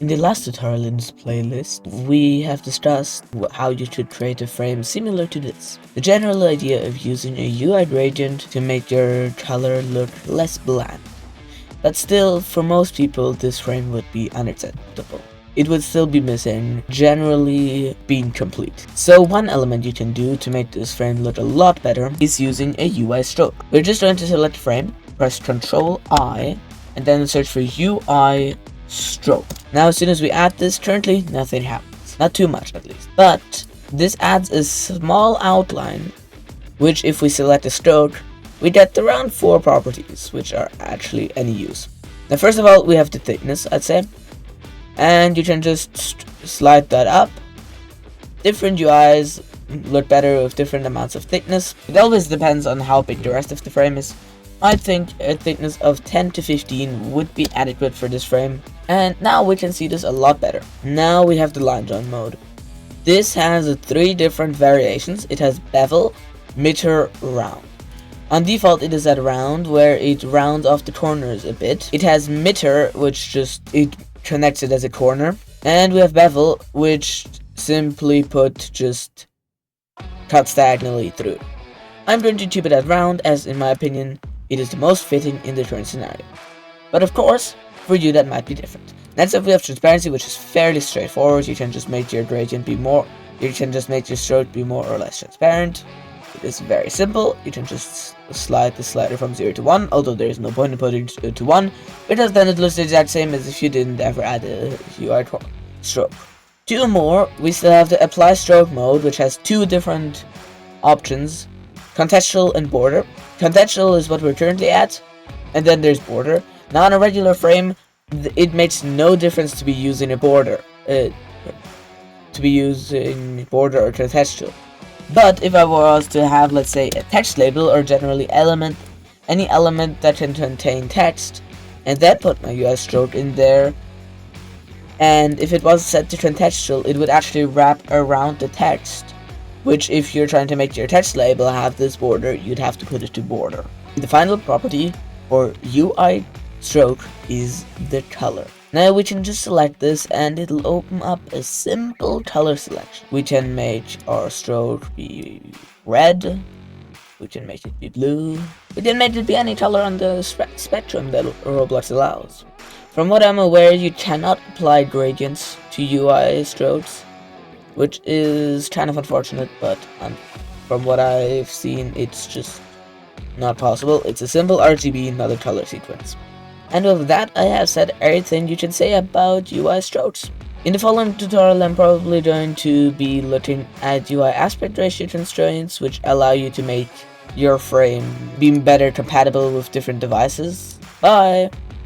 In the last tutorial in this playlist, we have discussed how you should create a frame similar to this. The general idea of using a UI gradient to make your color look less bland. But still, for most people, this frame would be unacceptable. It would still be missing, generally being complete. So one element you can do to make this frame look a lot better is using a UIStroke. We're just going to select frame, press Ctrl I, and then search for UIStroke. Now as soon as we add this, currently nothing happens. Not too much at least. But this adds a small outline, which if we select a stroke, we get around 4 properties, which are actually any use. Now first of all, we have the thickness, I'd say. And you can just slide that up. Different UIs look better with different amounts of thickness. It always depends on how big the rest of the frame is. I think a thickness of 10 to 15 would be adequate for this frame. And now we can see this a lot better. Now we have the line drawing mode. This has 3 different variations. It has bevel, mitter, round. On default it is at round, where it rounds off the corners a bit. It has mitter, which it connects it as a corner. And we have bevel, which simply put just cuts diagonally through. I'm going to keep it at round, as in my opinion it is the most fitting in the current scenario. But of course, for you that might be different. Next up we have transparency, which is fairly straightforward. You can just make your gradient be more, you can just make your stroke be more or less transparent. It is very simple. You can just slide the slider from 0 to 1, although there is no point in putting it to 1, because then it looks the exact same as if you didn't ever add a UI stroke. 2 more, we still have the apply stroke mode, which has 2 different options, contextual and border. Contextual is what we're currently at, and then there's border. Now on a regular frame, it makes no difference to be using a border, or contextual. But if I was to have, let's say, a text label or generally any element that can contain text, and then put my UIStroke in there, and if it was set to contextual, it would actually wrap around the text, which if you're trying to make your text label have this border, you'd have to put it to border. The final property for UIStroke is the color. Now we can just select this and it'll open up a simple color selection. We can make our stroke be red, we can make it be blue, we can make it be any color on the spectrum that Roblox allows. From what I'm aware, you cannot apply gradients to UI strokes, which is kind of unfortunate, but from what I've seen, it's just not possible. It's a simple RGB, not a color sequence. And with that, I have said everything you can say about UI strokes. In the following tutorial, I'm probably going to be looking at UI aspect ratio constraints, which allow you to make your frame be better compatible with different devices. Bye!